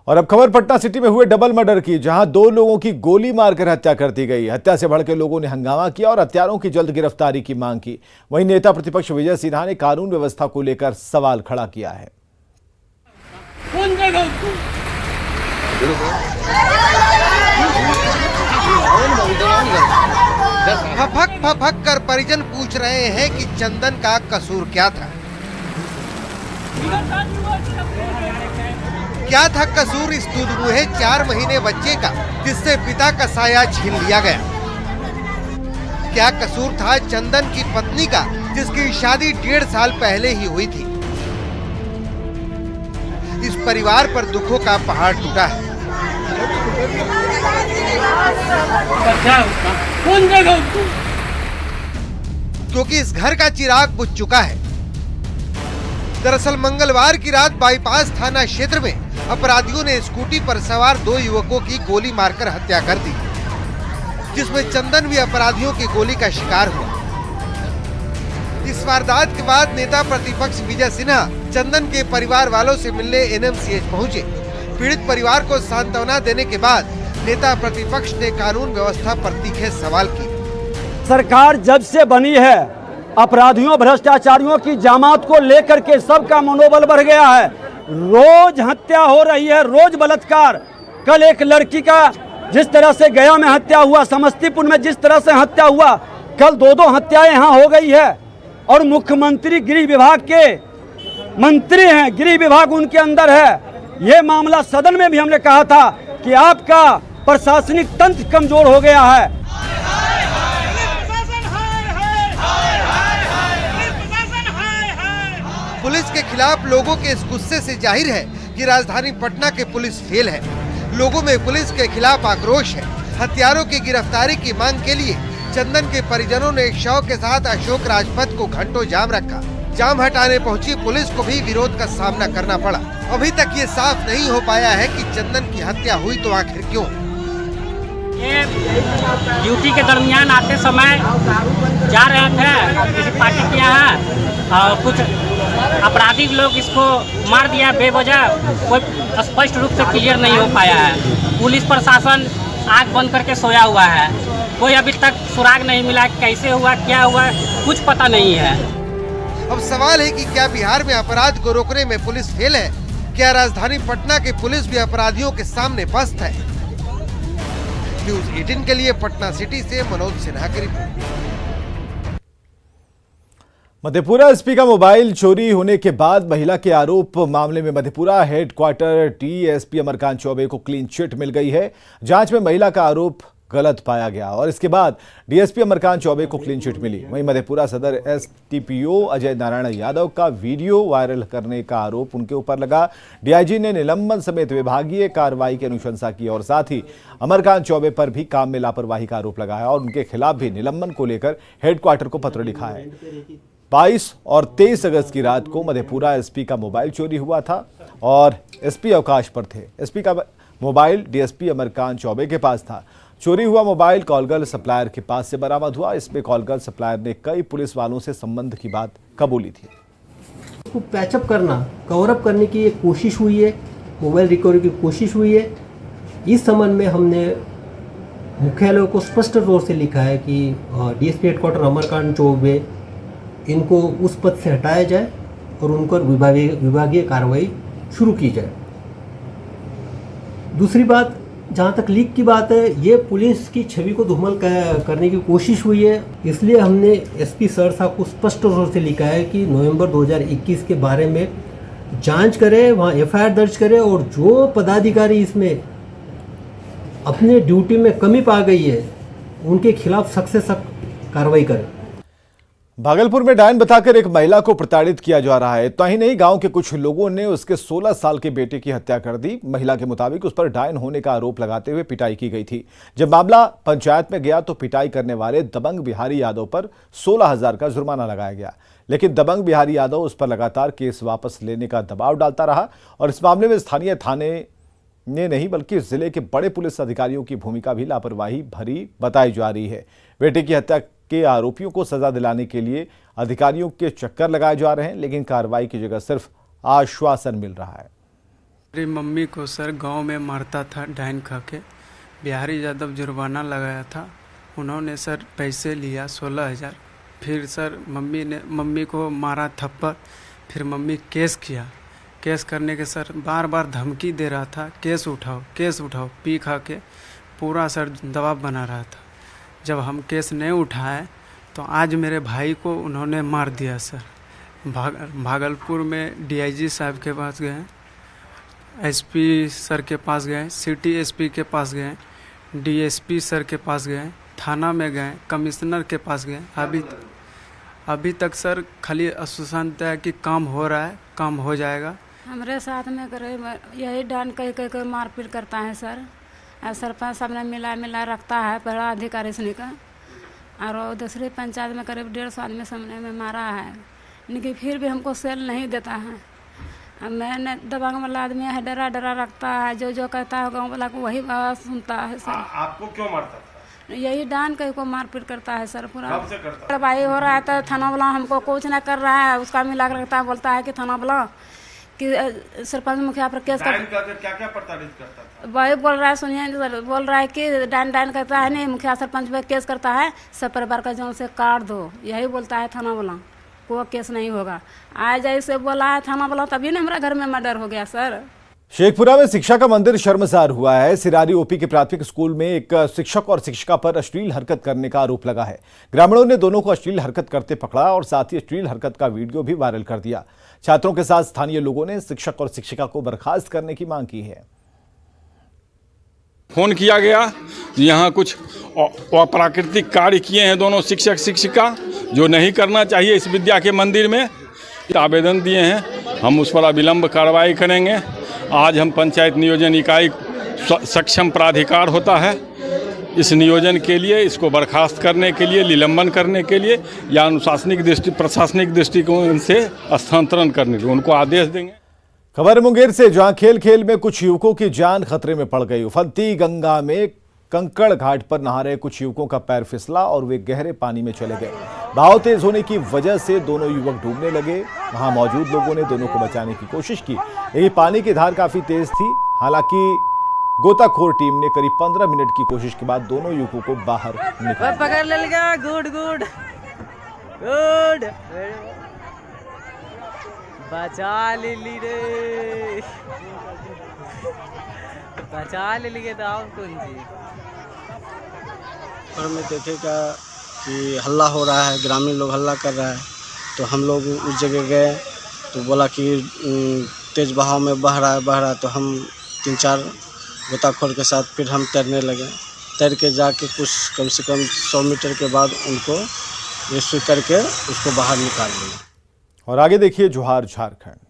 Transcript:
और अब खबर पटना सिटी में हुए डबल मर्डर की, जहां 2 लोगों की गोली मारकर हत्या कर दी गई। हत्या से भड़के लोगों ने हंगामा किया और हत्यारों की जल्द गिरफ्तारी की मांग की। वहीं नेता प्रतिपक्ष विजय सिन्हा ने कानून व्यवस्था को लेकर सवाल खड़ा किया है। फफक फफक कर परिजन पूछ रहे हैं कि चंदन का कसूर क्या था। क्या था कसूर इस दूधमुहे 4 महीने बच्चे का, जिससे पिता का साया छीन लिया गया। क्या कसूर था चंदन की पत्नी का, जिसकी शादी 1.5 साल पहले ही हुई थी। इस परिवार पर दुखों का पहाड़ टूटा है। क्योंकि इस घर का चिराग बुझ चुका है। दरअसल मंगलवार की रात बाईपास थाना क्षेत्र में अपराधियों ने स्कूटी पर सवार 2 युवकों की गोली मारकर हत्या कर दी, जिसमें चंदन भी अपराधियों की गोली का शिकार हुआ। इस वारदात के बाद नेता प्रतिपक्ष विजय सिन्हा चंदन के परिवार वालों से मिलने एनएमसीएच पहुंचे। पीड़ित परिवार को सांत्वना देने के बाद नेता प्रतिपक्ष ने कानून व्यवस्था पर तीखे सवाल किए। सरकार जब से बनी है, अपराधियों भ्रष्टाचारियों की जामात को लेकर के सबका मनोबल बढ़ गया है। रोज हत्या हो रही है, रोज बलात्कार। कल एक लड़की का जिस तरह से गया में हत्या हुआ, समस्तीपुर में जिस तरह से हत्या हुआ, कल 2 हत्याएं यहाँ हो गई है। और मुख्यमंत्री गृह विभाग के मंत्री हैं, गृह विभाग उनके अंदर है। ये मामला सदन में भी हमने कहा था कि आपका प्रशासनिक तंत्र कमजोर हो गया है। पुलिस के खिलाफ लोगों के इस गुस्से से जाहिर है कि राजधानी पटना के पुलिस फेल है। लोगों में पुलिस के खिलाफ आक्रोश है। हत्यारों की गिरफ्तारी की मांग के लिए चंदन के परिजनों ने एक शव के साथ अशोक राजपथ को घंटों जाम रखा। जाम हटाने पहुंची पुलिस को भी विरोध का सामना करना पड़ा। अभी तक ये साफ नहीं हो पाया है कि चंदन की हत्या हुई तो आखिर क्यों। ये ड्यूटी के दरमियान आते समय जा रहे थे किसी पार्टी के यहाँ और कुछ आपराधिक लोग इसको मार दिया बेवजह। कोई स्पष्ट रूप से क्लियर नहीं हो पाया है। पुलिस प्रशासन आंख बंद करके सोया हुआ है। कोई अभी तक सुराग नहीं मिला, कैसे हुआ क्या हुआ कुछ पता नहीं है। अब सवाल है कि क्या बिहार में अपराध को रोकने में पुलिस फेल है? क्या राजधानी पटना की पुलिस भी अपराधियों के सामने पस्त है? न्यूज़ 18 के लिए पटना सिटी से मनोज सिन्हा की रिपोर्ट। मधेपुरा एसपी का मोबाइल चोरी होने के बाद महिला के आरोप मामले में मधेपुरा हेडक्वार्टर डीएसपी अमरकांत चौबे को क्लीन चिट मिल गई है। जांच में महिला का आरोप गलत पाया गया और इसके बाद डीएसपी अमरकांत चौबे को क्लीन चिट मिली। वहीं मधेपुरा सदर एसटीपीओ अजय नारायण यादव का वीडियो वायरल करने का आरोप उनके ऊपर लगा। डीआईजी ने निलंबन समेत विभागीय कार्रवाई की अनुशंसा की और साथ ही अमरकांत चौबे पर भी काम में लापरवाही का आरोप लगाया और उनके खिलाफ भी निलंबन को लेकर हेडक्वार्टर को पत्र लिखा है। 22 और 23 अगस्त की रात को मधेपुरा एसपी का मोबाइल चोरी हुआ था और एसपी अवकाश पर थे। एसपी का मोबाइल डीएसपी अमरकांत चौबे के पास था। चोरी हुआ मोबाइल कॉलगर्ल सप्लायर के पास से बरामद हुआ। इसमें कॉलगर्ल सप्लायर ने कई पुलिस वालों से संबंध की बात कबूली थी। उसको पैचअप करना, कवर अप करने की एक कोशिश हुई है, मोबाइल रिकवरी की कोशिश हुई है। इस संबंध में हमने मुख्यालय को स्पष्ट तौर से लिखा है कि डीएसपी हेडक्वार्टर अमरकांत चौबे इनको उस पद से हटाया जाए और उन पर विभागीय कार्रवाई शुरू की जाए। दूसरी बात, जहाँ तक लीक की बात है, ये पुलिस की छवि को धूमल करने की कोशिश हुई है। इसलिए हमने एसपी सर साहब को स्पष्ट तौर से लिखा है कि नवंबर 2021 के बारे में जांच करें, वहाँ एफआईआर दर्ज करें और जो पदाधिकारी इसमें अपने ड्यूटी में कमी पा गई है उनके खिलाफ सख्त से सख्त कार्रवाई करें। भागलपुर में डायन बताकर एक महिला को प्रताड़ित किया जा रहा है। इतना ही नहीं, गांव के कुछ लोगों ने उसके 16 साल के बेटे की हत्या कर दी। महिला के मुताबिक उस पर डायन होने का आरोप लगाते हुए पिटाई की गई थी। जब मामला पंचायत में गया तो पिटाई करने वाले दबंग बिहारी यादव पर 16,000 का जुर्माना लगाया गया, लेकिन दबंग बिहारी यादव उस पर लगातार केस वापस लेने का दबाव डालता रहा और इस मामले में स्थानीय थाने ने नहीं बल्कि जिले के बड़े पुलिस अधिकारियों की भूमिका भी लापरवाही भरी बताई जा रही है। बेटे की हत्या के आरोपियों को सजा दिलाने के लिए अधिकारियों के चक्कर लगाए जा रहे हैं, लेकिन कार्रवाई की जगह सिर्फ आश्वासन मिल रहा है। मेरी मम्मी को सर गांव में मारता था डाइन खा के। बिहारी यादव जुर्माना लगाया था, उन्होंने सर पैसे लिया 16,000। फिर सर मम्मी को मारा थप्पड़। फिर मम्मी केस किया। केस करने के सर बार बार धमकी दे रहा था, केस उठाओ, पी खा के पूरा सर दबाव बना रहा था। जब हम केस नहीं उठाए तो आज मेरे भाई को उन्होंने मार दिया सर। भागलपुर में डीआईजी साहब के पास गए, एसपी सर के पास गए, सिटी एसपी के पास गए, डीएसपी सर के पास गए, थाना में गए, कमिश्नर के पास गए। अभी तक सर खाली आश्वासन है कि काम हो रहा है, काम हो जाएगा। हमारे साथ में करे यही डांड कहीं मारपीट करता है सर। सरपंच सामने मिला रखता है पहला अधिकारी सनी का, और दूसरी पंचायत में करीब 150 आदमी सामने में मारा है, लेकिन फिर भी हमको सेल नहीं देता है। मैंने दबंग वाला आदमी है, डरा रखता है, जो कहता है गाँव वाला को वही बात सुनता है सर। आपको क्यों मारता था? यही डांड कहीं को मारपीट करता है सर। पूरा कब से करता है? दवाई हो रहा है तो थाना वाला हमको कुछ नहीं कर रहा है, उसका मिला कर रखता है, बोलता है कि थाना वाला कि सरपंच मुखिया पर केस कर। क्या प्रताड़ित करता था? वही बोल रहा है, सुनिए सर, बोल रहा है कि डाइन करता है, नहीं मुखिया सरपंच पे केस करता है, सब परिवार का जान से काट दो, यही बोलता है थाना वाला। कोई केस नहीं होगा। आज ऐसे बोला है थाना वाला, तभी ना हमारा घर में मर्डर हो गया सर। शेखपुरा में शिक्षा का मंदिर शर्मसार हुआ है। सिरारी ओपी के प्राथमिक स्कूल में एक शिक्षक और शिक्षिका पर अश्लील हरकत करने का आरोप लगा है। ग्रामीणों ने दोनों को अश्लील हरकत करते पकड़ा और साथ ही अश्लील हरकत का वीडियो भी वायरल कर दिया। छात्रों के साथ स्थानीय लोगों ने शिक्षक और शिक्षिका को बर्खास्त करने की मांग की है। फोन किया गया, यहाँ कुछ अप्राकृतिक कार्य किए हैं दोनों शिक्षक शिक्षिका, जो नहीं करना चाहिए इस विद्या के मंदिर में। आवेदन दिए हैं, हम उस पर अविलंब कार्रवाई करेंगे। आज हम पंचायत नियोजन इकाई सक्षम प्राधिकार होता है, इस नियोजन के लिए, इसको बर्खास्त करने के लिए, निलंबन करने के लिए या अनुशासनिक प्रशासनिक दृष्टिकोण से स्थानांतरण करने के लिए उनको आदेश देंगे। खबर मुंगेर से, जहां खेल खेल में कुछ युवकों की जान खतरे में पड़ गई। उफनती गंगा में कंकड़ घाट पर नहा रहे कुछ युवकों का पैर फिसला और वे गहरे पानी में चले गए। बहाव तेज होने की वजह से दोनों युवक डूबने लगे। वहां मौजूद लोगों ने दोनों को बचाने की कोशिश की, लेकिन पानी की धार काफी तेज थी। हालांकि गोताखोर टीम ने करीब 15 मिनट की कोशिश के बाद दोनों युवकों को बाहर निकाला। पकड़ लेगा। गुड बचा ले ली रे, बचा ले लिए तो आप कौन जी। और में देखेगा कि हल्ला हो रहा है, ग्रामीण लोग हल्ला कर रहा है, तो हम लोग उस जगह गए तो बोला कि तेज़ बहाव में बह रहा है, तो हम 3-4 गोताखोर के साथ फिर हम तैरने लगे। तैर के जाके कुछ कम से कम 100 मीटर के बाद उनको रेस्क्यू करके उसको बाहर निकाल लिया। और आगे देखिए जोहार झारखंड।